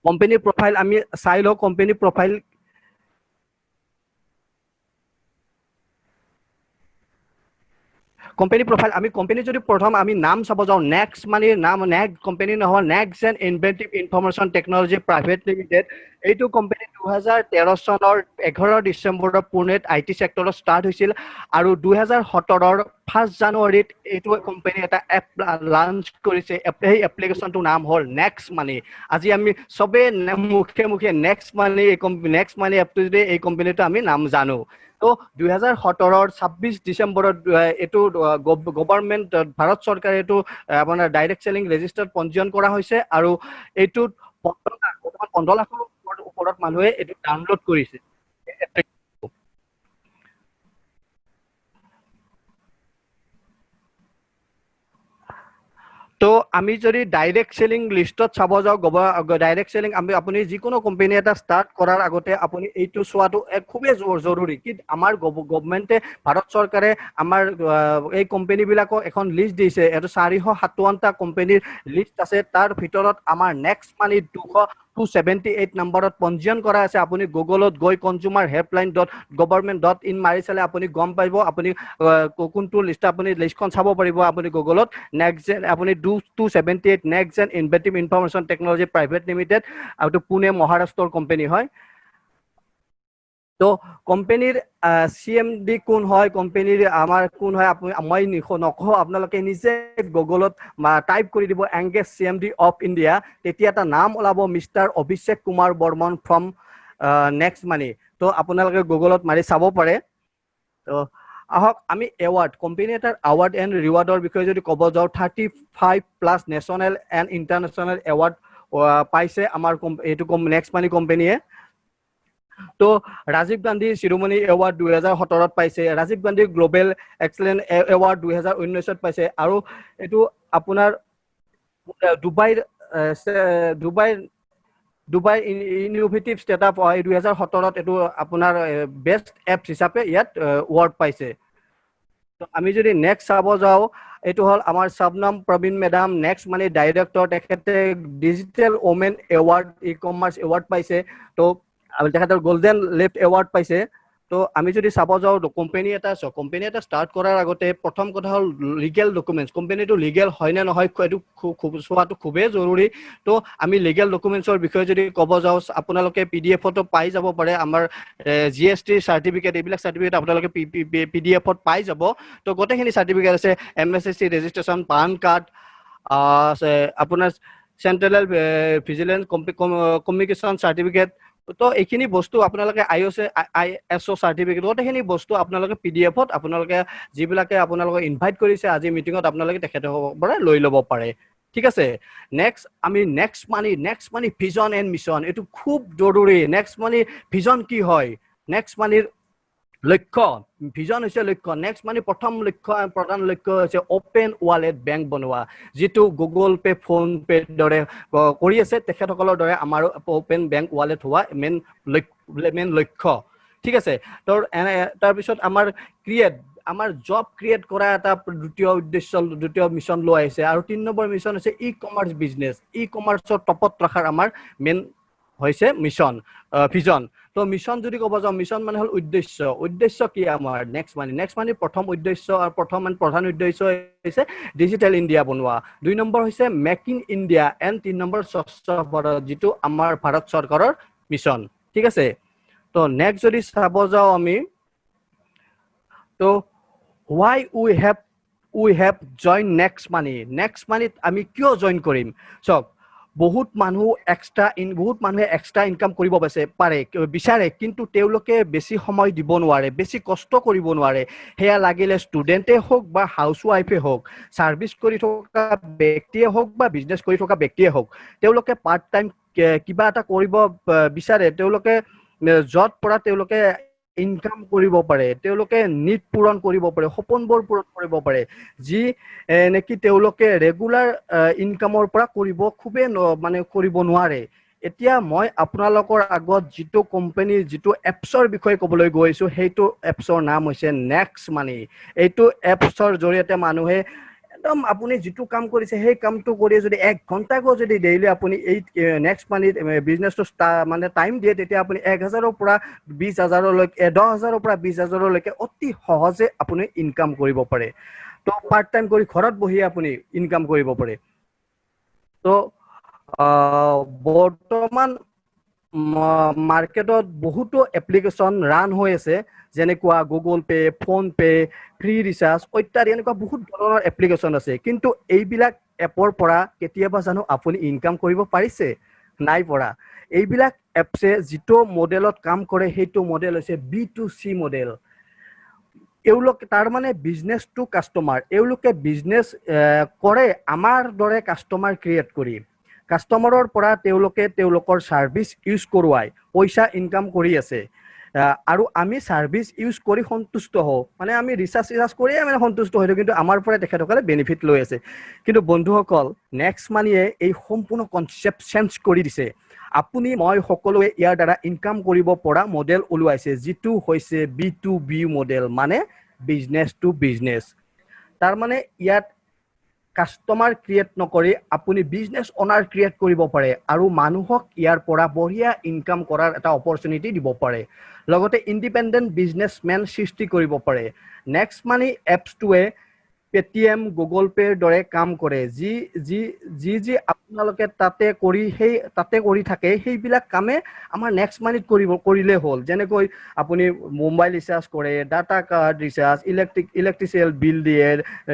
কোম্পানীৰ প্ৰফাইল আমি চাই লওঁ কোম্পানীৰ প্ৰফাইল কোম্পানী প্রোফাইল আমি কোম্পানী যদি প্রথম আমি নাম চাব যাও নেক্সট মানে নাম নেক্সট কোম্পানী নহয় next gen inventive information technology private limited এইটো কোম্পানী 2013 চনৰ 11 ডিসেম্বৰত পুনেত আইটি সেক্টৰত স্টাৰ্ট হৈছিল আৰু 2017ৰ 1 জানুৱাৰীত এইটো কোম্পানী এটা এপ লঞ্চ কৰিছে এই এপ্লিকেশনটো নাম হ'ল নেক্সট মানি আজি আমি সবে মুখে মুখে নেক্সট মানি এপটো যদি এই কোম্পানীটো আমি নাম জানো তো 2017 26 ডিসেম্বৰত এটো গভৰ্ণমেন্ট ভাৰত চৰকাৰে এটো আপোনাৰ ডাইৰেক্ট সেলিং ৰেজিষ্টাৰ্ড পঞ্জীয়ন কৰা হৈছে আৰু এটো 15 লাখৰ ওপৰত মানুহে এটো ডাউনলোড কৰিছে তো আমি যদি ডাইরেক্ট সেলিং লিস্টত চাব যাও ডাইরেক্ট সেলিং আমি আপুনি যিকোনো কোম্পানী এটা স্টার্ট করার আগতে আপুনি এইটো সোয়াটো খুবই জরুরি কি আমার গভর্নমেন্টে ভারত সরকারে আমার এই কোম্পানী বিলাকক এখন লিস্ট দিছে এটো 457টা কোম্পানীৰ লিস্ট আছে তাৰ ভিতৰত আমাৰ নেক্সট মানি 278 নম্বৰত পঞ্জীয়ন কৰা আছে আপুনি গুগলত গৈ consumerhelpline.government.in মাৰি চালে আপুনি গম পাইব আপুনি কোনটো লিস্ট আপুনি লিষ্টখন চাব পাৰিব আপুনি গুগলত নেক্সট আপুনি 278 next gen inventive information technology private limited আৰু পুনে মহাৰাষ্ট্ৰৰ কোম্পানী হয় তো কোম্পানীৰ সিএমডি কোন হয় কোম্পানীৰ আমাৰ কোন হয় মই নকওঁ আপোনালোকে নিজে গুগলত টাইপ কৰি দিব এংগেজ সিএমডি অফ ইণ্ডিয়া তেতিয়া এটা নাম ওলাব mister Abhishek Kumar Barman from next money তো আপোনালোকে গুগলত মাৰি চাব পাৰে তো আহক আমি এৱাৰ্ড কোম্পানী এটাৰ আৱাৰ্ড এণ্ড ৰিৱাৰ্ডৰ বিষয়ে যদি ক'ব যাওঁ 35+ নেশ্যনেল এণ্ড ইণ্টাৰনেশ্যনেল এৱাৰ্ড পাইছে আমাৰ এইটো নেক্সট মানি কোম্পানীয়ে তো ৰাজীৱ গান্ধী শিৰোমণি এৱাৰ্ড 2017ত পাইছে Rajiv Gandhi global excellent award 2019ত পাইছে আৰু এটো আপোনাৰ দুবাই ইনোভেটিভ ষ্টাৰ্টআপ 2017ত এটো আপোনাৰ বেষ্ট এপ হিচাপে ইয়াত এৱাৰ্ড পাইছে তো আমি যদি নেক্সট চাব যাও এটো হল আমাৰ শবনম প্ৰবীণ মেডাম নেক্সট মানে ডাইৰেক্টৰ তেখেতে digital women award e commerce award পাইছে তো তেখেতৰ গোল্ডেন লেফট এৱাৰ্ড পাইছে তো আমি যদি চাব যাও কোম্পানী এটা স্টার্ট করার আগতে প্রথম কথা হল লিগেল ডকুমেন্টস কোম্পানীটো লিগেল হয় না নহয় এটো সোৱাটো খুবেই জৰুৰি তো আমি লিগেল ডকুমেন্টসৰ বিষয়ে যদি ক'ব যাও আপোনালোকে পিডিএফটো পাই যাব পাৰে আমাৰ জিএসটি সাৰ্টিফিকেট এইবিলাক সাৰ্টিফিকেট আপোনালোকে পিডিএফত পাই যাব তো গোটেইখিনি সাৰ্টিফিকেট আছে এমএসএসসি ৰেজিষ্ট্ৰেচন পান কাৰ্ড আপোনাৰ সেন্ট্ৰেল ভিজিলেন্স কমিউনিকেশন সাৰ্টিফিকেট তো এইখিনি বস্তু আপোনালোকে আইএসও সাৰ্টিফিকেট গোটেইখিনি বস্তু আপোনালোকে পিডিএফত আপোনালোকে যিবিলাকে আপোনালোকে ইনভাইট কৰিছে আজি মিটিঙত আপোনালোকে তেখেতৰ পৰা লৈ ল'ব পাৰে ঠিক আছে next money vision and mission এটো খুব জৰুৰি নেক্সট মানি ভিজন কি হয় নেক্সট মানিৰ লক্ষ্য ভিজন হৈছে লক্ষ্য নেক্সট মানে প্ৰধান লক্ষ্য হৈছে ওপেন ওয়ালেট বেংক বনোৱা যেটো গুগল পে ফোন পে দৰে কৰি আছে তেখেতসকলৰ দৰে আমাৰ ওপেন বেংক ওয়ালেট হোৱা মেন লক্ষ্য ঠিক আছে তাৰ পিছত আমাৰ জব ক্ৰিয়েট কৰা এটা দ্বিতীয় মিশন লৈ আহিছে আৰু 3 নম্বৰ মিশন হৈছে ই-কমাৰ্চ বিজনেস ই-কমাৰ্চৰ টপত ৰখাৰ আমাৰ মেন হৈছে মিশন ভিজন তো মিশন যদি ক'ব যাও মিশন মানে হল উদ্দেশ্য কি আমাৰ নেক্সট মানে প্ৰথম উদ্দেশ্য আৰু প্ৰধান উদ্দেশ্য হৈছে ডিজিটেল ইণ্ডিয়া বনোৱা 2 নম্বৰ হৈছে make in India and 3 number স্বচ্ছ ভাৰত যেটো আমাৰ ভাৰত চৰকাৰৰ মিশন ঠিক আছে তো নেক্সট যদি চাব যাও আমি তো why we have join next money আমি কিয় জয়েন কৰিম সব বহুত মানুহ এক্সট্ৰা ইনকাম কৰিব বিচাৰে কিন্তু তেওঁলোকে বেছি সময় দিব নোৱাৰে বেছি কষ্ট কৰিব নোৱাৰে হেয়া লাগিলে ষ্টুডেন্টে হোক বা হাউসৱাইফে হোক সাৰ্ভিস কৰি থকা ব্যক্তিয়ে হোক বা বিজনেস কৰি থকা ব্যক্তিয়ে হোক তেওঁলোকে পাৰ্ট টাইম কিবা এটা কৰিব বিচাৰে তেওঁলোকে জব পৰা তেওঁলোকে ইনকাম কৰিব পাৰে তেওঁলোকে নিট পূৰণ কৰিব পাৰে সপোনবোৰ পূৰণ কৰিব পাৰে যি নেকি তেওঁলোকে ৰেগুলাৰ ইনকামৰ পৰা কৰিব খুবে মানে কৰিব নোৱাৰে এতিয়া মই আপোনালোকৰ আগত যেটো কোম্পানী যেটো এপছৰ বিষয়ে ক'বলৈ গৈছো সেইটো এপছৰ নাম হৈছে নেক্সট মানি এইটো এপছৰ জৰিয়তে মানুহে একদম আপুনি যেটো কাম কৰিছে সেই কামটো কৰি যদি 1 ঘন্টাকো যদি ডেইলি আপুনি এই নেক্সট মানিত বিজনেছটো মানে টাইম দিয়ে তেতিয়া আপুনি 1000 ৰ পৰা 20000 লৈকে 10000 ৰ পৰা 20000 লৈকে অতি সহজে আপুনি ইনকাম কৰিব পাৰে তো পাৰ্ট টাইম কৰি ঘৰত বহি আপুনি ইনকাম কৰিব পাৰে তো বৰ্তমান মাৰ্কেটত বহুতো এপ্লিকেশন ৰান হৈ আছে যেনেকুৱা Google pay phone pay free recharge ইত্যাদি এনেকুৱা বহুত ধৰণৰ এপ্লিকেশন আছে কিন্তু এইবিলাক এপৰ পৰা কেতিয়াবা জানো আপুনি ইনকাম কৰিব পাৰিছে নাই পৰা এইবিলাক এপছে যেটো মডেলত কাম কৰে সেইটো মডেল হৈছে B2C মডেল এওঁলোকে তাৰ মানে বিজনেস টু কাস্টমাৰ এওঁলোকে বিজনেস কৰে আমাৰ দৰে কাস্টমাৰ ক্ৰিয়েট কৰি কাস্টমাৰৰ পৰা তেওঁলোকে তেওঁলোকৰ সাৰ্ভিস ইউজ কৰোৱাই পইচা ইনকাম কৰি আছে আৰু আমি সাৰ্ভিস ইউজ কৰি সন্তুষ্ট হও মানে আমি ৰিচাৰ্জ কৰি আমি সন্তুষ্ট হই কিন্তু আমাৰ পৰা তেখেতসকলে বেনিফিট লৈ আছে কিন্তু বন্ধুসকল নেক্সট মানিয়ে এই সম্পূৰ্ণ কনসেপ্ট চেঞ্জ কৰি দিছে আপুনি মই সকলোৱে ইয়াৰ দ্বাৰা ইনকাম কৰিব পৰা মডেল ওলাইছে যেটো হৈছে B2B মডেল মানে বিজনেস টু বিজনেস তাৰ মানে ইয়াত কাস্টমাৰ ক্ৰিয়েট নকৰি আপুনি বিজনেস অনাৰ ক্ৰিয়েট কৰিব পাৰে আৰু মানুহক ইয়াৰ পৰা বঢ়িয়া ইনকাম কৰাৰ এটা অপৰচুনিটি দিব পাৰে লগতে ইন্ডিপেন্ডেন্ট বিজনেসম্যান সৃষ্টি কৰিব পাৰে নেক্সট মানি এপছটোৱে পেটিএম গুগল পেৰ দৰে কাম কৰে যি আপোনালোকে তাতে কৰি থাকে সেইবিলাক কামে আমাৰ নেক্সট মানিত কৰিলে হ'ল যেনেকৈ আপুনি মোবাইল ৰিচাৰ্জ কৰে data card recharge electricity bill দিয়ে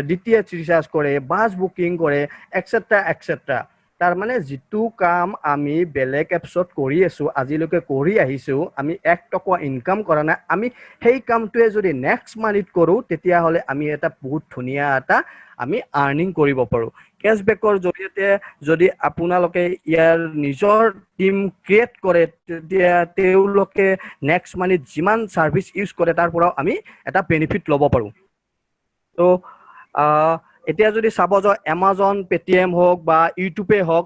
ডিটিএইচ ৰিচাৰ্জ কৰে বাস বুকিং কৰে এটসেট্ৰা এটসেট্ৰা তাৰ মানে যেটো কাম আমি বেলেগ এপছত কৰি আছো আজিলৈকে কৰি আহিছো আমি 1 টকা ইনকাম কৰা নাই আমি সেই কামটোৱে যদি নেক্সট মানিত কৰো তেতিয়া হলে আমি এটা বহুত ধুনিয়া এটা আমি আৰ্নিং কৰিব পাৰো কেশবেকৰ জৰিয়তে যদি আপোনালোকে ইয়াৰ নিজৰ টিম ক্ৰিয়েট কৰে তেতিয়া তেওঁলোকে নেক্সট মানিত যিমান সাৰ্ভিস ইউজ কৰে তাৰ পৰা আমি এটা বেনিফিট লব পাৰো তো এতিয়া যদি চাব যাও Amazon Paytm হোক বা ইউটিউবে হোক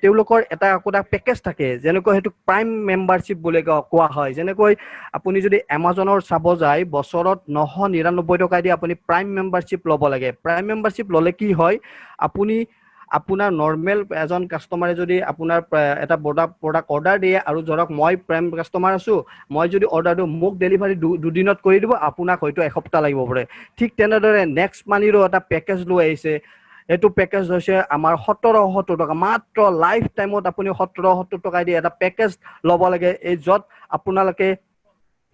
তেওঁলোকৰ এটা কোটা পেকেজ থাকে যেনেকৈ হেতু প্ৰাইম মেম্বাৰশ্বিপ বুলি কোৱা হয় যেনেকৈ আপুনি যদি Amazonৰ চাব যায় বছৰত 999 টকা দি আপুনি প্ৰাইম মেম্বাৰশ্বিপ লব লাগে প্ৰাইম মেম্বাৰশ্বিপ ললে কি হয় আপুনি আপোনাৰ নৰমাল এজন কাস্টমাৰে যদি আপোনাৰ এটা প্ৰডাক্ট অৰ্ডাৰ দিয়ে আৰু ধৰক মই প্ৰাইম কাস্টমাৰ আছো মই যদি অৰ্ডাৰটো মোক ডেলিভাৰি দুদিনত কৰি দিব আপোনাক হয়তো এসপ্তাহ লাগিব পাৰে ঠিক তেনেদৰে নেক্সট মানিৰো এটা পেকেজ লৈ আহিছে এটো পেকেজ হৈছে আমাৰ 1770 টকা মাত্ৰ লাইফ টাইমত আপুনি 1770 টকা দি এটা পেকেজ লব লাগে এই যত আপোনালোকে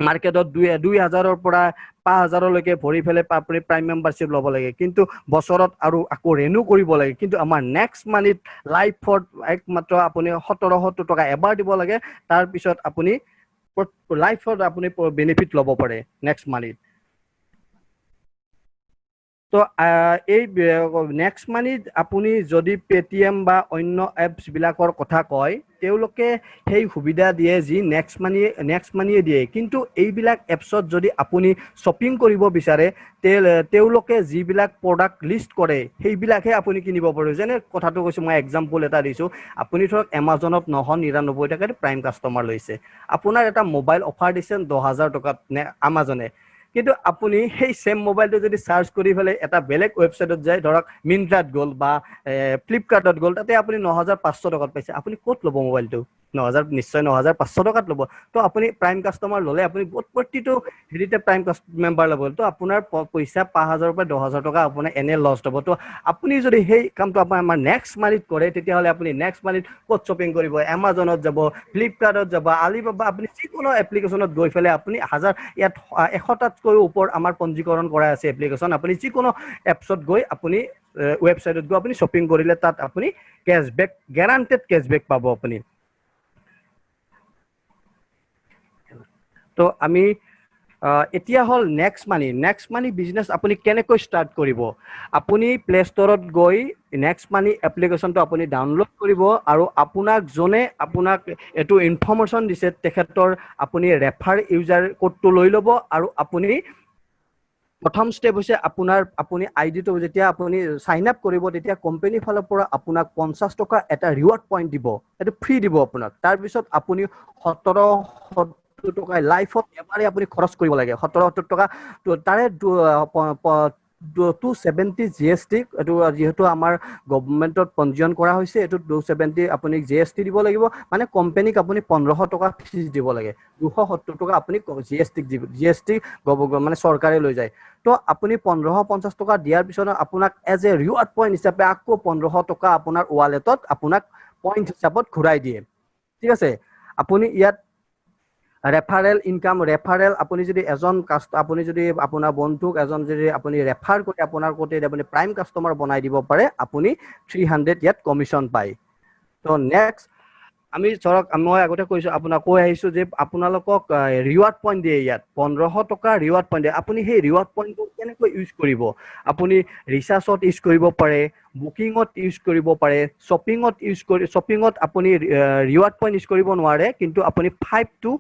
মার্কেটত 2000 ৰ পৰা 5000 লৈকে ভৰি ফেলে আপুনি প্ৰাইম মেম্বাৰশ্বিপ লব লাগে কিন্তু বছৰত আৰু আকৌ ৰেনু কৰিব লাগে কিন্তু আমাৰ নেক্সট মানিত লাইফত একমাত্ৰ আপুনি 1770 টকা এবাৰ দিব লাগে তাৰ পিছত আপুনি লাইফত আপুনি বেনিফিট লব পাৰে নেক্সট মানিত তো এই নেক্সট মানিত আপুনি যদি পেটিএম বা অন্য এপছ বিলাকৰ কথা কয় তেওঁলোকে সেই সুবিধা দিয়ে যি নেক্সট মানিয়ে দিয়ে কিন্তু এইবিলাক এপছত যদি আপুনি শপিং কৰিব বিচাৰে তেওঁলোকে যিবিলাক প্ৰডাক্ট লিষ্ট কৰে সেইবিলাকহে আপুনি কিনিব পাৰে যেনে কথাটো কৈছো মই এক্সাম্পল এটা দিছো আপুনি ধৰক Amazonত 999 টকাত প্ৰাইম কাস্টমাৰ লৈছে আপোনাৰ এটা মোবাইল অফাৰ দিছে 10000 টকাত Amazone কিন্তু আপুনি সেই সেম মোবাইলটো যদি সার্চ কৰি ফেলে এটা বেলেগ ওয়েবসাইটত যায় ধৰক মিন্ত্ৰাত গল বা ফ্লিপকাৰ্টত গল তাতে আপুনি 9500 টকাত পাইছে আপুনি ক'ত লব মোবাইলটো 9000 নিশ্চয় 9500 টকাত লব তো আপুনি প্ৰাইম কাস্টমাৰ ললে আপুনি প্ৰতিটো হেৰিতে প্ৰাইম মেম্বাৰ লব তো আপোনাৰ পইচা 5000 পৰা 10000 টকা আপোনাৰ এনে লস হ'ব তো আপুনি যদি সেই কামটো আমাৰ নেক্সট মানিত কৰে তেতিয়া হলে আপুনি নেক্সট মানিত ক'ত শপিং কৰিব Amazonত যাব ফ্লিপকাৰ্টত যাব আলিবাবা আপুনি যিকোনো এপ্লিকেশনত গৈ ফেলে আপুনি ইয়াত 100টাতকৈ ওপৰ আমাৰ পঞ্জীকৰণ কৰা আছে এপ্লিকেশন আপুনি যিকোনো এপছত গৈ আপুনি ওয়েবসাইটত গৈ আপুনি শপিং কৰিলে তাত আপুনি ক্যাশবেক গ্যারান্টেড ক্যাশবেক পাব আপুনি তো আমি এতিয়া হল নেক্সট মানি বিজনেস আপুনি কেনেকৈ স্টার্ট কৰিব আপুনি প্লে ষ্টৰত গৈ নেক্সট মানি এপ্লিকেশনটো আপুনি ডাউনলোড কৰিব আৰু আপোনাক জনে আপোনাক এটো ইনফৰমেশন দিছে তেখেতৰ আপুনি ৰেফাৰ ইউজাৰ কোডটো লৈ লব আৰু আপুনি প্ৰথম স্টেপ হৈছে আপুনি আইডিটো যেতিয়া আপুনি সাইন আপ কৰিব তেতিয়া কোম্পানী ফালৰ পৰা আপোনাক 50 টকা এটা ৰিৱাৰ্ড পইণ্ট দিব এটো ফ্ৰী দিব আপোনাক তাৰ পিছত আপুনি 1770 টকা লাইফত এবাৰে আপুনি খৰচ কৰিব লাগে 17-70 টকা তাৰে 270 GST এইটো যেহেতু আমাৰ গভৰ্নমেন্টত পঞ্জীয়ন কৰা হৈছে এইটো 270 আপুনি GST দিব লাগিব মানে কোম্পানীক আপুনি 1500 টকা ফিজ দিব লাগে 270 টকা আপুনি GST মানে চৰকাৰে লৈ যায় তো আপুনি 1550 টকা দিয়াৰ পিছত আপোনাক এজ এ ৰিৱাৰ্ড পইণ্ট হিচাপে আকৌ 1500 টকা আপোনাৰ ৱালেটত আপোনাক পইণ্ট হিচাপত ঘূৰাই দিয়ে ঠিক আছে আপুনি ইয়াত ৰেফাৰেল ইনকাম ৰেফাৰেল আপুনি যদি এজন আপুনি যদি আপোনাৰ বন্ধুক এজন যদি আপুনি ৰেফাৰ কৰি আপোনাৰ কোটে আপুনি প্ৰাইম কাস্টমাৰ বনাই দিব পাৰে আপুনি 300 ইয়াত কমিশন পায় তো নেক্সট আমি ধৰক মই আগতে কৈছো আপোনাক কৈ আহিছো যে আপোনালোকক ৰিৱাৰ্ড পইণ্ট দিয়ে ইয়াত 1500 টকা ৰিৱাৰ্ড পইণ্ট দিয়ে আপুনি সেই ৰিৱাৰ্ড পইণ্টটো কেনেকৈ ইউজ কৰিব আপুনি ৰিচাৰ্জত ইউজ কৰিব পাৰে বুকিঙত ইউজ কৰিব পাৰে শ্বপিঙত আপুনি ৰিৱাৰ্ড পইণ্ট ইউজ কৰিব নোৱাৰে কিন্তু আপুনি 5 to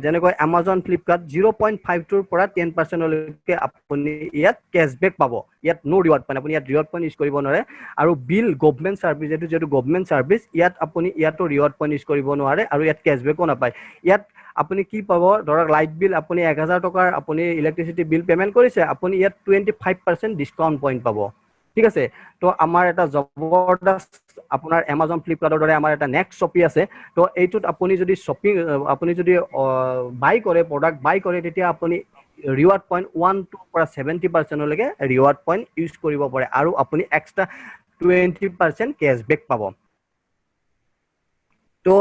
যেনেকৈ Amazon Flipkart 0.52 ৰ পৰা 10% লৈকে আপুনি ইয়াত কেশবেক পাব ইয়াত নো ৰিৱাৰ্ড পইণ্ট আপুনি ইয়াত ৰিৱাৰ্ড পইণ্ট ইউজ কৰিব নোৱাৰে আৰু বিল গভৰ্নমেন্ট সাৰ্ভিস যেটো গভৰ্নমেন্ট সাৰ্ভিস ইয়াত আপুনি ইয়াতো ৰিৱাৰ্ড পইণ্ট ইউজ কৰিব নোৱাৰে আৰু ইয়াত কেশবেকো নাপায় ইয়াত আপুনি কি পাব ধৰক লাইট বিল আপুনি 1000 টকাৰ আপুনি ইলেক্ট্ৰিচিটি বিল পেমেন্ট কৰিছে আপুনি ইয়াত 25% ডিসকাউন্ট পইণ্ট পাব ঠিক আছে তো আমাৰ এটা জবৰদস্ত আপোনাৰ Amazon Flipkartৰ দৰে আমাৰ এটা নেক্সট শ্বপি আছে তো এইটোত আপুনি যদি শ্বপিং আপুনি যদি বাই কৰে প্ৰডাক্ট বাই কৰে তেতিয়া আপুনি ৰিৱাৰ্ড পইণ্ট 1 to পৰা 70% লৈকে ৰিৱাৰ্ড পইণ্ট ইউজ কৰিব পাৰে আৰু আপুনি এক্সট্ৰা 20% কেশবেক পাব তো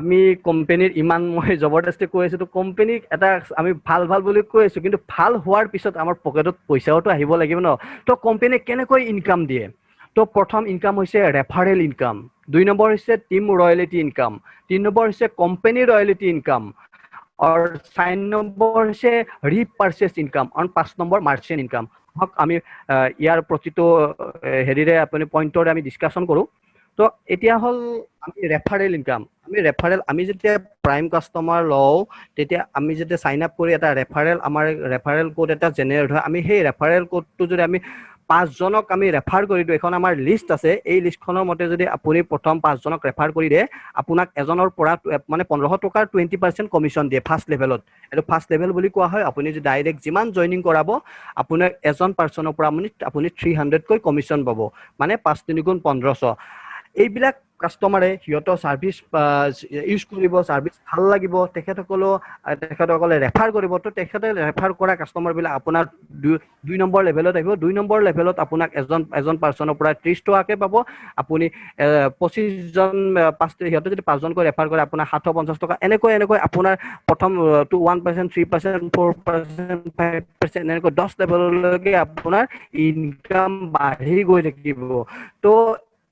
আমি কোম্পানীৰ ইমান মই জবৰদস্তি কৈ আছো তো কোম্পানীক এটা আমি ভাল বুলি কৈ আছো কিন্তু ভাল হোৱাৰ পিছত আমাৰ পকেটত পইচাওটো আহিব লাগিব ন তো কোম্পানী কেনেকৈ ইনকাম দিয়ে তো প্ৰথম ইনকাম হৈছে ৰেফাৰেল ইনকাম 2 নম্বৰ হৈছে টিম ৰয়্যালিটি ইনকাম 3 নম্বৰ হৈছে কোম্পানী ৰয়্যালিটি ইনকাম और 4 নম্বৰ হৈছে ৰিপাৰচেজ ইনকাম আৰু 5 নম্বৰ মাৰ্চেন্ট ইনকাম হক আমি ইয়াৰ প্ৰতিটো হেৰিৰে আপুনি পইণ্টৰে আমি ডিসকাশন কৰো তো এতিয়া হল আমি ৰেফাৰেল ইনকাম আমি যেতিয়া প্ৰাইম কাস্টমাৰ লও তেতিয়া আমি যেতিয়া সাইন আপ কৰি এটা আমাৰ ৰেফাৰেল কোড এটা জেনাৰেট হয় আমি সেই ৰেফাৰেল কোডটো যদি আমি 5 জনক আমি ৰেফাৰ কৰি দিও এখন আমাৰ লিষ্ট আছে এই লিষ্টখনৰ মতে যদি আপুনি প্ৰথম 5 জনক ৰেফাৰ কৰি দিয়ে আপোনাক এজনৰ পৰা মানে 1500 টকাৰ 20% কমিশন দিয়ে ফাৰ্স্ট লেভেলত এটো ফাৰ্স্ট লেভেল বুলি কোৱা হয় আপুনি যদি ডাইৰেক্ট যিমান জয়নিং কৰাব আপোনাক এজন পাৰ্সনৰ পৰা আপুনি 300 কৈ কমিশন পাব মানে 5 3 গুণ 1500 এইবিলাক কাস্টমাৰে হিয়তৰ সাৰ্ভিস ইউজ কৰিব সাৰ্ভিস ভাল লাগিব তেখেতসকলে ৰেফাৰ কৰিব তো তেখেতে ৰেফাৰ কৰা কাস্টমাৰ বিলাক আপোনাৰ 2 নম্বৰ লেভেলত আহিব 2 নম্বৰ লেভেলত আপোনাক এজন পাৰ্সনৰ পৰা 30 টকাকে পাব আপুনি 25 জন হিয়তে যদি 5 জনকৈ ৰেফাৰ কৰে আপোনাৰ 750 টকা এনেকৈ আপোনাৰ প্ৰথম 1% 3% 4% 5% এনেকৈ 10 লেভেললৈকে আপোনাৰ ইনকাম বাঢ়ি গৈ থাকিব তো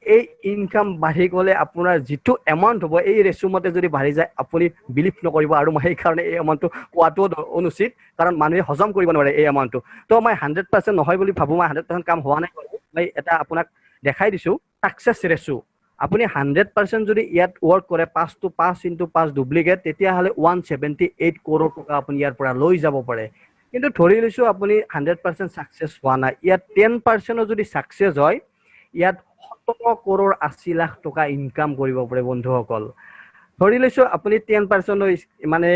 এই ইনকাম বাঢ়ি গলে আপোনাৰ যেটো এমাউন্ট হ'ব এই ৰেশিও মতে যদি বাঢ়ি যায় আপুনি বিলিভ নকৰিব আৰু মই এই কাৰণে এই এমাউন্টটো কোৱাটো অনুচিত কাৰণ মানুহে হজম কৰিব নোৱাৰে এই এমাউন্টটো তো মই 100% নহয় বুলি ভাবো মই 100% কাম হোৱা নাই মই এটা আপোনাক দেখাই দিছো সাকসেস ৰেশিও আপুনি 100% যদি ইয়াত ওয়াৰ্ক কৰে 5 to 5 into 5 ডুপ্লিকেট তেতিয়া হলে 178 কোটি টকা আপুনি ইয়াৰ পৰা লৈ যাব পাৰে কিন্তু ধৰি লৈছো আপুনি 100% সাকসেস হোৱা নাই ইয়াত 10% যদি সাকসেস হয় ইয়াত 17 কোটি 80 লাখ টকা ইনকাম কৰিব পাৰে বন্ধুসকল ধৰি লৈছো আপুনি 10% মানে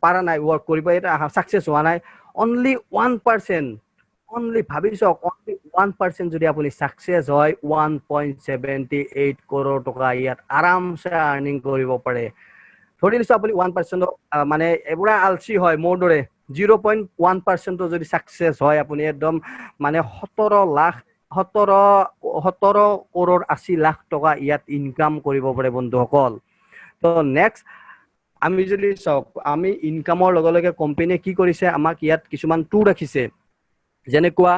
পাৰা নাই ওয়াৰ্ক কৰিব এটা সাকসেস হোৱা নাই only 1% only ভাবিছো only 1% যদি আপুনি সাকসেস হয় 1.78 কোটি টকা ইয়াত আৰামছে আৰ্নিং কৰিব পাৰে ধৰি লৈছো আপুনি 1% মানে এবৰা আলসি হয় মোৰ দৰে 0.1% যদি সাকসেস হয় আপুনি একদম মানে 17 কোটি 80 লাখ টকা ইয়াত ইনকাম কৰিব পাৰে বন্ধুসকল তো নেক্সট আমি যদি আমি ইনকামৰ লগে লগে কোম্পানীয়ে কি কৰিছে আমাক ইয়াত কিছুমান টু ৰাখিছে যেনেকুৱা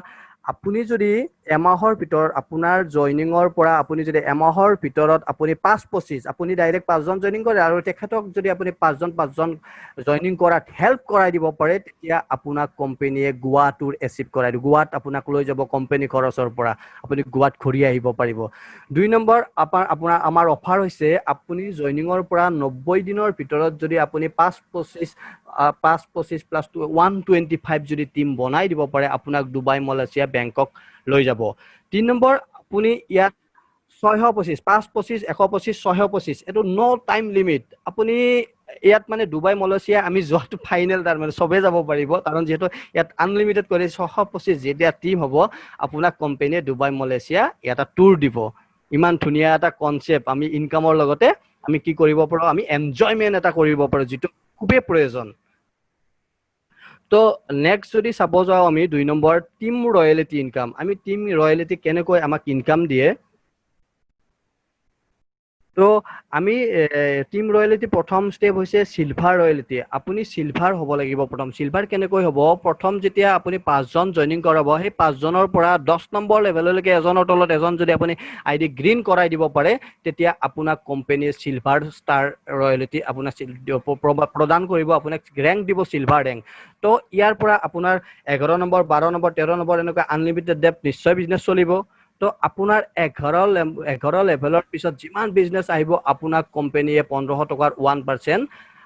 আপুনি যদি এমাহৰ ভিতৰত আপোনাৰ জয়নিংৰ পৰা আপুনি যদি এমাহৰ ভিতৰত আপুনি 5-25 আপুনি ডাইৰেক্ট 5 জন জয়নিং কৰে আৰু তেখেতক যদি আপুনি 5 জন জয়নিং কৰাত হেল্প কৰাই দিব পাৰে তেতিয়া আপোনাক কোম্পানীয়ে গোৱা টুৰ এচিভ কৰাই দিব গোৱাত আপোনাক লৈ যাব কোম্পানী খৰচৰ পৰা আপুনি গোৱাত ঘূৰি আহিব পাৰিব 2 নম্বৰ আমাৰ অফাৰ হৈছে আপুনি জয়নিংৰ পৰা 90 দিনৰ ভিতৰত যদি আপুনি 5-25 প্লাস 125 যদি টিম বনাই দিব পাৰে আপোনাক দুবাই মালয়েছিয়া বেংকক লৈ যাব 3 নম্বৰ আপুনি ইয়াত 625 525 125 625 এটো নো টাইম লিমিট আপুনি ইয়াত মানে ডুবাই মালয়েছিয়া আমি যোৱাটো ফাইনেল, তাৰ মানে চবে যাব পাৰিব, কাৰণ যিহেতু ইয়াত আনলিমিটেড কৰি 625 যেতিয়া টিম হ'ব আপোনাক কোম্পানীয়ে ডুবাই মালয়েছিয়া এটা টুৰ দিব। ইমান ধুনীয়া এটা কনচেপ্ট, আমি ইনকামৰ লগতে আমি কি কৰিব পাৰো, আমি এনজয়মেন্ট এটা কৰিব পাৰো, যিটো খুবেই প্ৰয়োজন। তো নেক্সট যদি চাব যাওঁ আমি 2 নম্বৰ টিম ৰয়েলিটি ইনকাম। আমি টিম ৰয়েলিটি কেনেকৈ আমাক ইনকাম দিয়ে, তো আমি টিম ৰয়েলিটি প্ৰথম ষ্টেপ হৈছে সিলভাৰ ৰয়েলিটি। আপুনি সিলভাৰ হ'ব লাগিব প্ৰথম। সিলভাৰ কেনেকৈ হ'ব, প্ৰথম যেতিয়া আপুনি 5 জন জইনিং কৰাব, সেই 5 জনৰ পৰা 10 নম্বৰ লেভেললৈকে এজনৰ তলত এজন যদি আপুনি আইডি গ্ৰীণ কৰাই দিব পাৰে, তেতিয়া আপোনাক কোম্পানীয়ে সিলভাৰ ষ্টাৰ ৰয়েলিটি আপোনাক প্ৰদান কৰিব, আপোনাক ৰেংক দিব সিলভাৰ ৰেংক। তো ইয়াৰ পৰা আপোনাৰ 11 নম্বৰ 12 নম্বৰ 13 নম্বৰ এনেকুৱা আনলিমিটেড ডেপ্থ নিশ্চয় বিজনেছ চলিব। তো আপোনাৰ 11 লেভেলৰ পিছত যিমান বিজনেছ আহিব, আপোনাক কোম্পানীয়ে 1500 টকাৰ 1%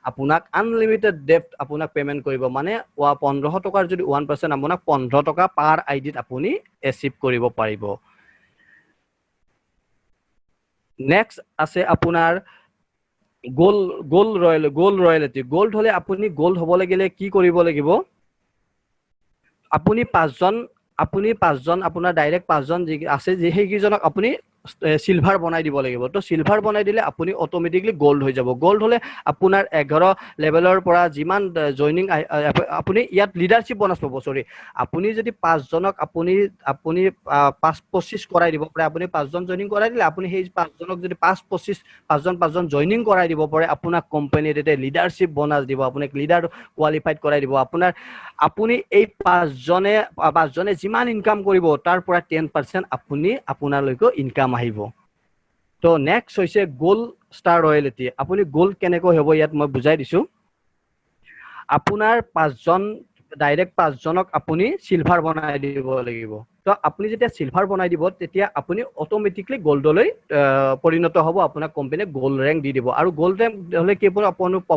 আপোনাক আনলিমিটেড ডেপ্থ আপোনাক পেমেন্ট কৰিব। মানে 1500 টকাৰ যদি 1% আপোনাক 15 টকা পাৰ আইডিত আপুনি এচিভ কৰিব পাৰিব। নেক্সট আছে আপোনাৰ গোল্ড ৰয়েলিটি। গোল্ড হলে আপুনি গোল্ড হ'ব লাগিলে কি কৰিব লাগিব, আপুনি 5 জন আপোনাৰ ডাইৰেক্ট 5 জন যি আছে, সেইকেইজনক আপুনি সিলভাৰ বনাই দিব লাগিব। তো সিলভাৰ বনাই দিলে আপুনি অটোমেটিকলি গোল্ড হৈ যাব। গোল্ড হলে আপোনাৰ 11 লেভেলৰ পৰা যিমান জইনিং আপুনি ইয়াত লিডাৰশ্বিপ বোনাছ পাব। সৰি, আপুনি যদি 5 জনক আপুনি 5-25 কৰাই দিব পাৰে, আপুনি 5 জন জইনিং কৰাই দিলে, আপুনি সেই 5 জনক যদি 5-25 5 জন জইনিং কৰাই দিব পাৰে, আপোনাক কোম্পানীয়ে তেতিয়া লিডাৰশ্বিপ বোনাছ দিব, আপোনাক লিডাৰ কোৱালিফাইড কৰাই দিব। আপুনি এই 5 জনে যিমান ইনকাম কৰিব তাৰ পৰা 10% আপুনি আপোনালৈকে ইনকাম আহিব। তো নেক্সট হৈছে গোল্ড ষ্টাৰ ৰয়েলিটি। আপুনি গোল্ড কেনেকৈ হ'ব ইয়াত মই বুজাই দিছো। আপোনাৰ 5 জন ডাইৰেক্ট 5 জনক আপুনি সিলভাৰ বনাই দিব লাগিব। তো আপুনি যেতিয়া সিলভাৰ বনাই দিব, তেতিয়া আপুনি অটোমেটিকলি গোল্ডলৈ পৰিণত হ'ব, আপোনাক কোম্পানীয়ে গোল্ড ৰেংক দি দিব। আৰু গোল্ড ৰেংক হলে কি হ'ব,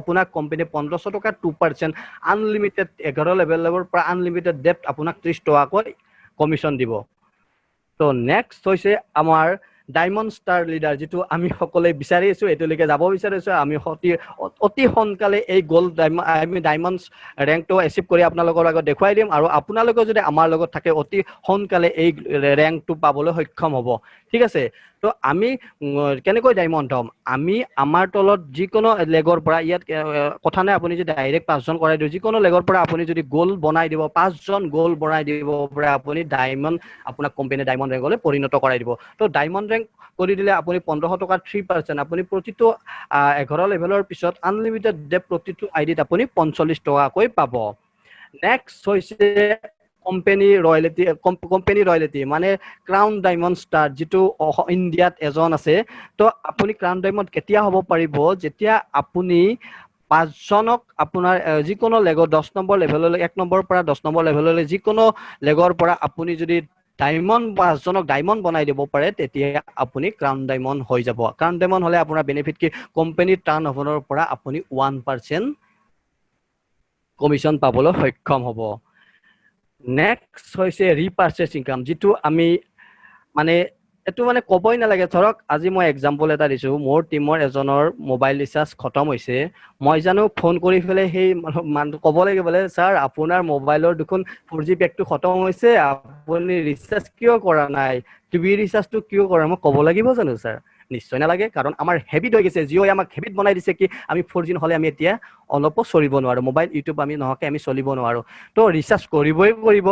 আপোনাক কোম্পানীয়ে 1500 টকা 2% আনলিমিটেড 11 লেভেলৰ পৰা আনলিমিটেড ডেপ্থ আপোনাক 30 টকাকৈ কমিশ্যন দিব। তো নেক্সট হৈছে আমাৰ ডায়মণ্ড ষ্টাৰ লিডাৰ, যিটো আমি সকলোৱে বিচাৰি আছো, এতিয়ালৈকে যাব বিচাৰিছো। আমি অতি সোনকালে এই আমি ডায়মণ্ড ৰেংকটো এচিভ কৰি আপোনালোকৰ আগত দেখুৱাই দিম, আৰু আপোনালোকে যদি আমাৰ লগত থাকে অতি সোনকালে এই ৰেংকটো পাবলৈ সক্ষম হ'ব। ঠিক আছে। তো আমি কেনেকৈ ডায়মণ্ড হ'ম, আমি আমাৰ তলত যিকোনো লেগৰ পৰা, ইয়াত কথা নাই আপুনি যদি ডাইৰেক্ট 5 জন কৰাই দিও, যিকোনো লেগৰ পৰা আপুনি যদি গোল্ড বনাই দিব, 5 জন গোল্ড বনাই দিব পাৰে, আপুনি ডায়মণ্ড আপোনাক কোম্পানীয়ে ডায়মণ্ড ৰেংকলৈ পৰিণত কৰাই দিব। তো ডায়মণ্ড ৰেংক কৰি দিলে আপুনি 1500 টকাৰ 3%, আপুনি প্ৰতিটো 11 লেভেলৰ পিছত আনলিমিটেড ডেপ্থ প্ৰতিটো আইডিত আপুনি 45 টকাকৈ পাব। নেক্সট হৈছে কোম্পানী ৰয়েলিটি, মানে ক্ৰাউন ডায়মণ্ড ষ্টাৰ, যিটো ইণ্ডিয়াত এজন আছে। তো আপুনি ক্ৰাউন ডায়মণ্ড কেতিয়া হ'ব পাৰিব, যেতিয়া আপুনি 5 জনক আপোনাৰ যিকোনো লেগৰ 10 নম্বৰ লেভেললৈ, 1 নম্বৰ পৰা 10 নম্বৰ লেভেললৈ যিকোনো লেগৰ পৰা আপুনি যদি 5 জনক ডায়মণ্ড বনাই দিব পাৰে, তেতিয়া আপুনি ক্ৰাউন ডায়মণ্ড হৈ যাব। ক্ৰাউন ডায়মণ্ড হলে আপোনাৰ বেনিফিট কি, কোম্পানীৰ টাৰ্ণ ওভাৰৰ পৰা আপুনি 1% কমিশ্যন পাবলৈ সক্ষম হ'ব। নেক্সট হৈছে ৰিপাৰ্চেজ ইনকাম, যিটো আমি মানে এইটো মানে ক'বই নালাগে। ধৰক আজি মই এক্সাম্পল এটা দিছো, মোৰ টিমৰ এজনৰ মোবাইল ৰিচাৰ্জ খতম হৈছে, মই জানো ফোন কৰি পেলাই সেই মানুহটো ক'ব লাগিব বোলে, ছাৰ আপোনাৰ মোবাইলৰ দেখোন 4G পেকটো খতম হৈছে, আপুনি ৰিচাৰ্জ কিয় কৰা নাই, টিভি ৰিচাৰ্জটো কিয় কৰা, মই ক'ব লাগিব জানো ছাৰ? নিশ্চয় নালাগে, কাৰণ আমাৰ হেবিট হৈ গৈছে। জিঅ'ই আমাক হেবিট বনাই দিছে কি আমি 4G নহ'লে আমি এতিয়া অলপো চলিব নোৱাৰো, মোবাইল ইউটিউব আমি নহকে আমি চলিব নোৱাৰো। তো ৰিচাৰ্জ কৰিবই কৰিব।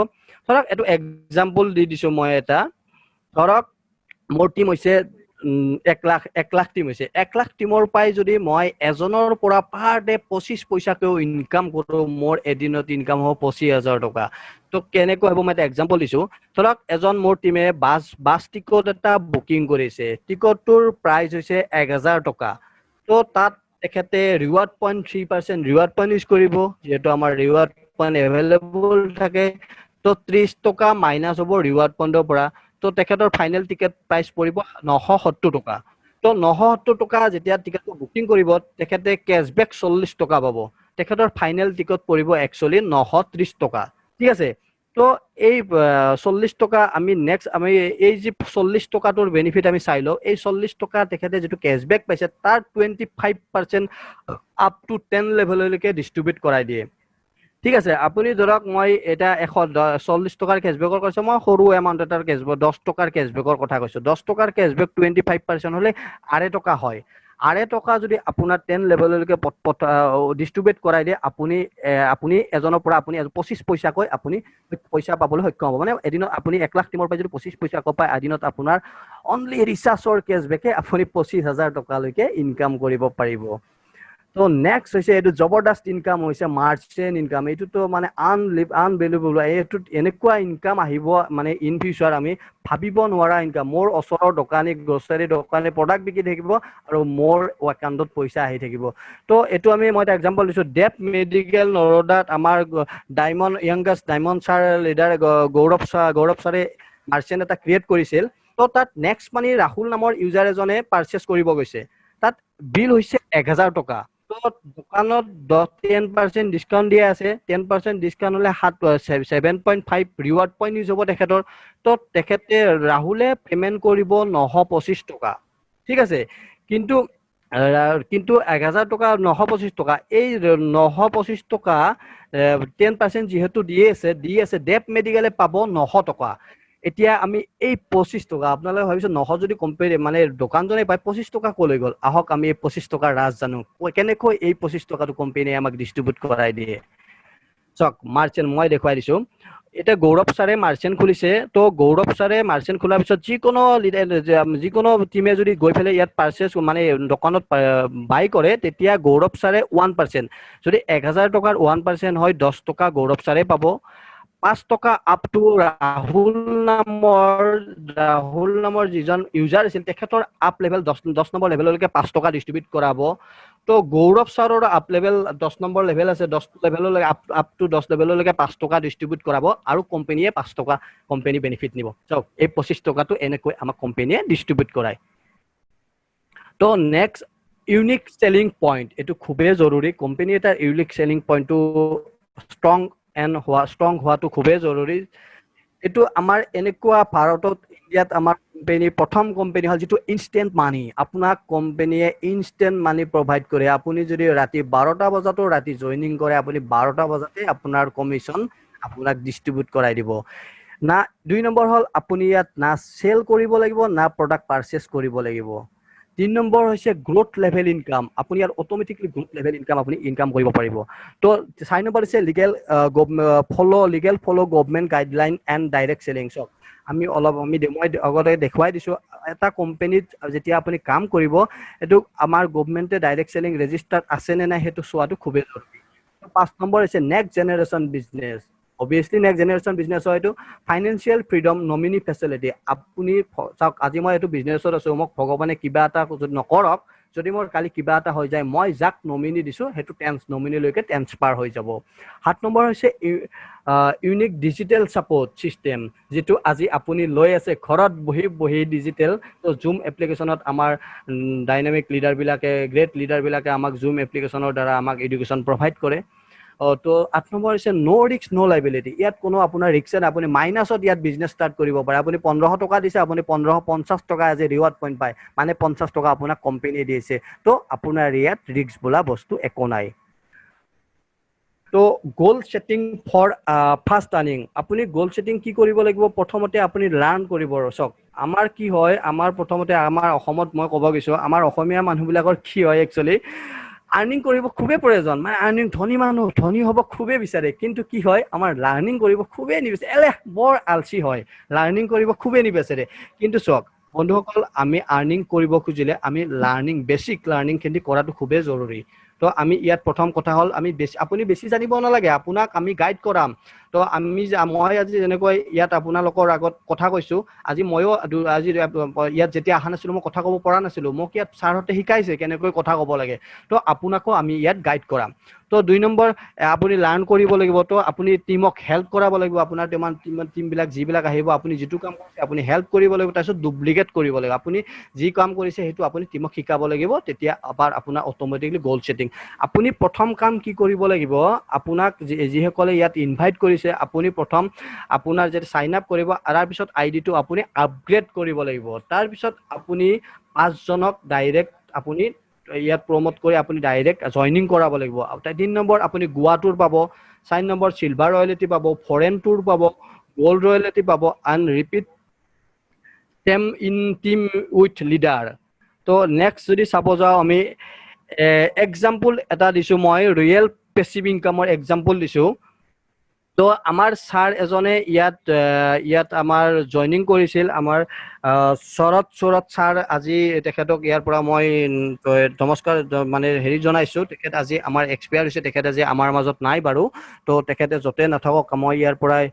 ধৰক এইটো এক্সাম্পল দি দিছো মই এটা। ধৰক মোৰ টিম হৈছে 1 লাখ টিম হৈছে। 1 লাখ টিমৰ পৰাই যদি মই এজনৰ পৰা পাৰ ডে 25 পইচাকেও ইনকাম কৰো, মোৰ এদিনত ইনকাম হ'ব 25,000 টকা। তো কেনেকৈ হ'ব, মই এটা এক্সাম্পল দিছো। ধৰক এজন মোৰ টিমে বাছ টিকট এটা বুকিং কৰিছে, টিকটটোৰ প্ৰাইচ হৈছে 1000 টকা। তো তাত তেখেতে reward point 3% reward point use কৰিব, যিহেতু আমাৰ ৰিৱাৰ্ড পইণ্ট এভেইলেবল থাকে। তো 30 টকা মাইনাছ হ'ব ৰিৱাৰ্ড পইণ্টৰ পৰা। তো তেখেতৰ ফাইনেল টিকেট প্ৰাইচ পৰিব 970 টকা। তো 970 টকা যেতিয়া টিকেটটো বুকিং কৰিব, তেখেতে কেছবেক 40 টকা পাব। তেখেতৰ ফাইনেল টিকট পৰিব একচুৱেলি 930 টকা। ঠিক আছে। তো এই 40 টকা আমি নেক্সট আমি এই যে 40 টকাটোৰ বেনিফিট আমি চাই লওঁ এই 40 টকা তেখেতে যেটো ক্যাশবেক পাইছে তাৰ 25% আপ টু 10 লেভেললৈকে ডিস্ট্ৰিবিউট কৰাই দিয়ে ঠিক আছে আপুনি ধৰক মই এটা 140 টকাৰ ক্যাশবেকৰ কৈছো মই সৰু এমাউন্ট এটাৰ ক্যাশবেক 10 টকাৰ ক্যাশবেকৰ কথা কৈছো 10 টকাৰ ক্যাশবেক 25% হলে 8 টকা হয় 8 টকা যদি আপোনাৰ 10 লেভেললৈকে ডিস্ট্ৰিবিউট কৰাই দিয়ে আপুনি এজনৰ পৰা আপুনি 25 পইচা কৈ আপুনি পইচা পাবলৈ সক্ষম হ'ব মানে এদিনত আপুনি 1 লাখ টিমৰ পৰা যদি 25 পইচা কৈ পায় এদিনত আপোনাৰ অনলি ৰিচাৰ্জৰ ক্যাশবেকে আপুনি 25000 টকালৈকে ইনকাম কৰিব পাৰিব তো নেক্সট হৈছে এটো জবৰদস্ত ইনকাম হৈছে মাৰ্চেন্ট ইনকাম এটো তো মানে আনবিলিভেবল এটো এনেকুৱা ইনকাম আহিব মানে ইন ফিউচাৰ আমি ভাবিব নোৱাৰা ইনকাম মোৰ ওচৰৰ দোকানী গ্ৰসাৰী দোকানী প্ৰডাক্ট বিকি থাকিব আৰু মোৰ একাউণ্টত পইচা আহি থাকিব তো এটো মই এটা এক্সাম্পল দিছো ডেপ মেডিকেল নৰদাত আমাৰ ডায়মণ্ড ইয়াংগেষ্ট ডায়মণ্ড ছাৰ লিডাৰ গৌৰৱ ছাৰে মাৰ্চেন্ট এটা ক্ৰিয়েট কৰিছিল তো তাত নেক্সট মানি ৰাহুল নামৰ ইউজাৰ এজনে পাৰচেজ কৰিব গৈছে তাত বিল হৈছে 1000 টকা তো দোকানত 10% ডিসকাউন্ট দিয়া আছে 10% ডিসকাউন্ট হলে 7.5 রিওয়ার্ড পয়েন্ট ইউজ হ'ব তেখেতৰ তো তেখেতে ৰাহুলে পেমেন্ট কৰিব 925 টকা ঠিক আছে কিন্তু 1000 টকা 925 টকা এই 925 টকা 10% যেহেতু দি আছে ডেপ মেডিকেলে পাব 900 টকা এতিয়া আমি এই 25 টকা আপোনালোকে ভাবিছো 900 যদি কম্পেয়াৰ মানে দোকানজনে পায় 25 টকা কলৈ গল আহক আমি এই 25 টকা ৰাজ জানো কেনেকৈ এই 25 টকাটো কোম্পানীয়ে আমাক ডিস্ট্ৰিবিউট কৰাই দিয়ে চক মাৰ্চেন্ট মই দেখুৱাই দিছো এটা গৌৰৱ ছাৰে মাৰ্চেন্ট খুলিছে তো গৌৰৱ ছাৰে মাৰ্চেন্ট খোলাৰ পিছত যিকোনো টিমে যদি গৈ ফেলে ইয়াত পাৰচেজ মানে দোকানত বাই কৰে তেতিয়া গৌৰৱ ছাৰে 1% যদি 1000 টকাৰ 1% হয় 10 টকা গৌৰৱ ছাৰে পাব 5 টকা আপ টু ৰাহুল নামৰ যিজন ইউজাৰ আছিল তেখেতৰ আপ লেভেল 10 নম্বৰ লেভেললৈকে 5 টকা ডিস্ট্ৰিবিউট কৰাব তো গৌৰৱ ছাৰৰ আপ লেভেল 10 নম্বৰ লেভেল আছে 10 লেভেললৈকে আপ টু 10 লেভেললৈকে 5 টকা ডিস্ট্ৰিবিউট কৰাব আৰু কোম্পানীয়ে 5 টকা কোম্পানী বেনিফিট নিব সো এই 25 টকাটো এনেকৈ আমাক কোম্পানীয়ে ডিস্ট্ৰিবিউট কৰায় তো নেক্সট ইউনিক সেলিং পইণ্ট এটো খুবেই জৰুৰী কোম্পানী এটা ইউনিক সেলিং পইণ্টটো ষ্ট্ৰং হোৱাটো খুবেই জৰুৰী এটো আমাৰ এনেকুৱা ভাৰতত ইণ্ডিয়াত আমাৰ কোম্পানী প্ৰথম কোম্পানী হল যেটো ইনষ্টেন্ট মানি আপোনাক কোম্পানীয়ে ইনষ্টেন্ট মানি প্ৰভাইড কৰে আপুনি যদি ৰাতি 12টা বজাতো ৰাতি জয়নিং কৰে আপুনি 12টা বজাতে আপোনাৰ কমিশন আপোনাক ডিস্ট্ৰিবিউট কৰাই দিব না 2 নম্বৰ হল আপুনি ইয়াত না সেল কৰিব লাগিব না প্ৰডাক্ট পাৰচেজ কৰিব লাগিব 3 নম্বৰ হৈছে গ্ৰোথ লেভেল ইনকাম আপুনি ইয়াৰ অটোমেটিকলি গ্ৰোথ লেভেল ইনকাম আপুনি ইনকাম কৰিব পাৰিব তো 4 নম্বৰ হৈছে legal follow government guideline and direct selling সব আমি মই আগতে দেখুৱাই দিছো এটা কোম্পানীত যেতিয়া আপুনি কাম কৰিব এটো আমাৰ গভৰ্নমেন্টে ডাইৰেক্ট সেলিং ৰেজিষ্টাৰ আছে নে নাই হেতু সোৱাটো খুবেই জৰুৰী 5 নম্বৰ হৈছে next generation business obviously next generation business হয় এটো ফাইনান্সিয়াল ফ্ৰীডম নমিনি ফেসিলিটি আপুনি চাওক আজি মই এটো বিজনেছত আছো মোক ভগৱানে কিবা এটা নকৰক যদি মোৰ কালি কিবা এটা হৈ যায় মই যাক নমিনি দিছো হেতু নমিনি লৈকে ট্ৰান্সফাৰ হৈ যাব 7 নম্বৰ হৈছে ইউনিক ডিজিটেল সাপোৰ্ট সিস্টেম যেটো আজি আপুনি লৈ আছে ঘৰত বহি ডিজিটেল তো জুম এপ্লিকেশনত আমাৰ ডাইনামিক লিডাৰ বিলাকে গ্ৰেট লিডাৰ বিলাকে আমাক জুম এপ্লিকেশনৰ দ্বাৰা আমাক এডুকেশন প্ৰভাইড কৰে তো 8 নম্বৰ হৈছে নো ৰিস্ক নো লাইবিলিটি ইয়াত কোনো আপোনাৰ ৰিস্ক নাই আপুনি মাইনাছত ইয়াত বিজনেস ষ্টাৰ্ট কৰিব পাৰে আপুনি 1500 টকা দিছে আপুনি 1550 টকা আজি ৰিৱাৰ্ড পইণ্ট পায় মানে 50 টকা আপোনাক কোম্পানীয়ে দিছে তো আপোনাৰ ইয়াত ৰিস্ক বোলা বস্তু একো নাই তো goal setting for fast earning আপুনি গোল সেটিং কি কৰিব লাগিব প্ৰথমতে আপুনি লাৰ্ন কৰিব ৰচক আমাৰ কি হয় আমাৰ প্ৰথমতে আমাৰ অসমত মই ক'ব গৈছো আমাৰ অসমীয়া মানুহবিলাকৰ কি হয় একচুয়ালি আৰ্নিং কৰিব খুবেই প্ৰয়োজন মানে আৰ্নিং ধনী হ'ব খুবেই বিচাৰে কিন্তু কি হয় আমাৰ লাৰ্নিং কৰিব খুবেই নিবিচাৰে বৰ আলসি হয় লাৰ্নিং কৰিব খুবেই নিবিচাৰে কিন্তু চক বন্ধুসকল আমি আৰ্নিং কৰিব খুজিলে আমি লাৰ্নিং বেসিক লাৰ্নিং খিনি কৰাটো খুবেই জৰুৰী তো আমি ইয়াত প্ৰথম কথা হল আমি আপুনি বেছি জানিব নালাগে আপোনাক আমি গাইড কৰাম তো মই আজি যেনেকৈ ইয়াত আপোনালোকৰ আগত কথা কৈছো আজি ময়ো আজি ইয়াত যেতিয়া আহা নাছিলো মই কথা ক'ব পৰা নাছিলো মোক ইয়াত ছাৰহতে শিকাইছে কেনেকৈ কথা ক'ব লাগে তো আপোনাকো আমি ইয়াত গাইড কৰাম তো 2 নম্বৰ আপুনি লাৰ্ন কৰিব লাগিব তো আপুনি টিমক হেল্প কৰাব লাগিব আপোনাৰ টিম বিলাক যিবিলাক আহিব আপুনি যেটো কাম কৰিছে আপুনি হেল্প কৰিব লাগিব তাৰপিছত ডুপ্লিকেট কৰিব লাগিব আপুনি যি কাম কৰিছে হেতু আপুনি টিমক শিকাব লাগিব তেতিয়া আবাৰ আপোনাৰ অটোমেটিকলি গোল সেটিং মাৰ্কেটিং আপুনি প্ৰথম কাম কি কৰিব লাগিব আপোনাক যিসকলে ইয়াত ইনভাইট কৰিছে আপুনি প্ৰথম আপোনাৰ যে সাইন আপ কৰিব তাৰ পিছত আইডিটো আপুনি আপগ্ৰেড কৰিব লাগিব তাৰ পিছত আপুনি 5 জনক ডাইৰেক্ট আপুনি ইয়াত প্ৰমোট কৰি আপুনি ডাইৰেক্ট জয়নিং কৰাব লাগিব 3 নম্বৰ আপুনি গোৱা টুৰ পাব 4 নম্বৰ সিলভাৰ ৰয়্যালিটি পাব ফৰেন টুৰ পাব গোল্ড ৰয়্যালিটি পাব এণ্ড ৰিপিট টেম ইন টিম উইথ লিডাৰ তো নেক্সট যদি চাব যাওঁ আমি এক্সাম্পল এটা দিছোঁ মই ৰিয়েল পেছিভ ইনকামৰ এক্সাম্পল দিছোঁ তো আমাৰ ছাৰ এজনে ইয়াত আমাৰ জয়নিং কৰিছিল আমাৰ শৰৎ ছাৰ আজি তেখেতক ইয়াৰ পৰা মই নমস্কাৰ মানে হেৰি জনাইছোঁ তেখেত আজি আমাৰ এক্সপায়াৰ হৈছে তেখেত আজি আমাৰ মাজত নাই বাৰু তো তেখেতে য'তে নাথাকক মই ইয়াৰ পৰাই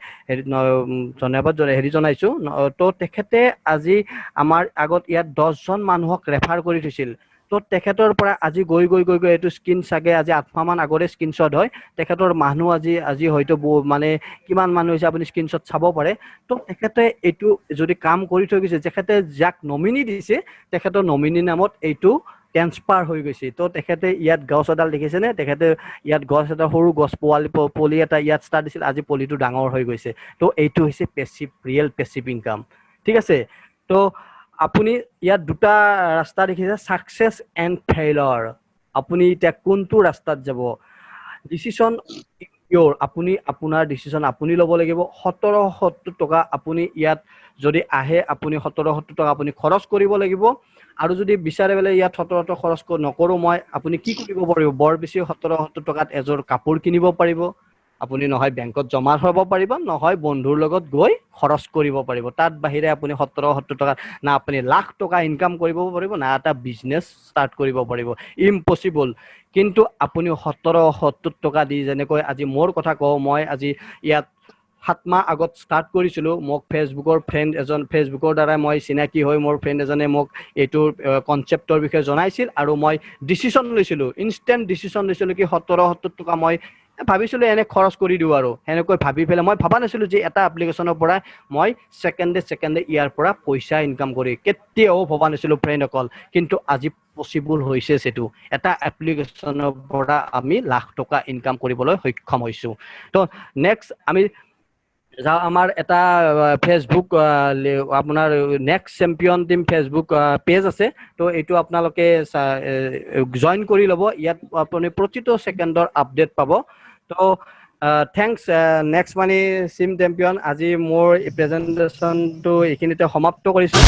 ধন্যবাদ হেৰি জনাইছোঁ তো তেখেতে আজি আমাৰ আগত ইয়াত 10 জন মানুহক ৰেফাৰ কৰি থৈছিল তো তেখেতৰ পৰা আজি গৈ এইটো স্ক্ৰীন চাগে আজি 8 মাহ মান আগৰে স্ক্ৰীনশ্বট হয় তেখেতৰ মানুহ আজি হয়তো মানে কিমান মানুহ হৈছে আপুনি স্ক্ৰীনশ্বট চাব পাৰে তো তেখেতে এইটো যদি কাম কৰি থৈ গৈছে তেখেতে যাক নমিনি দিছে তেখেতৰ নমিনি নামত এইটো ট্ৰান্সফাৰ হৈ গৈছে তো তেখেতে ইয়াত গছ এডাল দেখিছেনে তেখেতে ইয়াত গছ এটা সৰু গছ পলি এটা ইয়াত ষ্টাৰ্ট দিছিল আজি পলিটো ডাঙৰ হৈ গৈছে তো এইটো হৈছে পেছিভ ৰিয়েল পেছিভ ইনকাম ঠিক আছে তো আপুনি ইয়াত দুটা ৰাস্তা দেখিছে সাকসেস এণ্ড ফেইলৰ আপুনি এতিয়া কোনটো ৰাস্তাত যাব ডিসিশন ইয়োৰ আপুনি আপোনাৰ ডিসিশন আপুনি ল'ব লাগিব 1770 টকা আপুনি ইয়াত যদি আহে আপুনি 1770 টকা আপুনি খৰচ কৰিব লাগিব আৰু যদি বিচাৰে বলে ইয়াত 1770 খৰচ নকৰো মই আপুনি কি কৰিব পাৰিব বৰ বেছি 1770 টকাত এজোৰ কাপোৰ কিনিব পাৰিব আপুনি নহয় বেংকত জমা থব পাৰিব নহয় বন্ধুৰ লগত গৈ খৰচ কৰিব পাৰিব তাত বাহিৰে আপুনি 1770 টকা না আপুনি লাখ টকা ইনকাম কৰিব পাৰিব না এটা বিজনেস ষ্টাৰ্ট কৰিব পাৰিব ইম্পসিবল কিন্তু আপুনি 1770 টকা দি যেনেকৈ আজি মোৰ কথা কওঁ মই আজি ইয়াত 7 মাহ আগত ষ্টাৰ্ট কৰিছিলো মোক ফেসবুকৰ ফ্ৰেণ্ড এজন ফেসবুকৰ দ্বাৰা মই চিনাকি হৈ মোৰ ফ্ৰেণ্ড এজনে মোক এইটো কনসেপ্টৰ বিষয়ে জনাইছিল আৰু মই ডিসিশন লৈছিলো ইনস্ট্যান্ট ডিসিশন লৈছিলো কি 1770 টকা মই ভাবিছিলো এনে খৰচ কৰি দিও আৰু হেনেকৈ ভাবি ফেলে মই ভাবা নাছিলো যে এটা এপ্লিকেশনৰ পৰা মই সেকেন্ডে ইয়াৰ পৰা পইচা ইনকাম কৰি কেতিয়াও ভবা নাছিলো ফ্ৰেণ্ড অকল কিন্তু আজি পসিবল হৈছে সেটো এটা এপ্লিকেশনৰ পৰা আমি লাখ টকা ইনকাম কৰিবলৈ সক্ষম হৈছো তো নেক্সট আমি যা আমাৰ এটা ফেসবুক আপোনাৰ next champion team Facebook page আছে তো এইটো আপোনালোকে জয়েন কৰি লব ইয়াত আপুনি প্ৰতিটো সেকেন্ডৰ আপডেট পাব তো থ্যাঙ্কস নেক্সট মানি সিম চেম্পিয়ন আজি মোৰ প্ৰেজেন্টেশনটো এইখিনিতে সমাপ্ত কৰিছো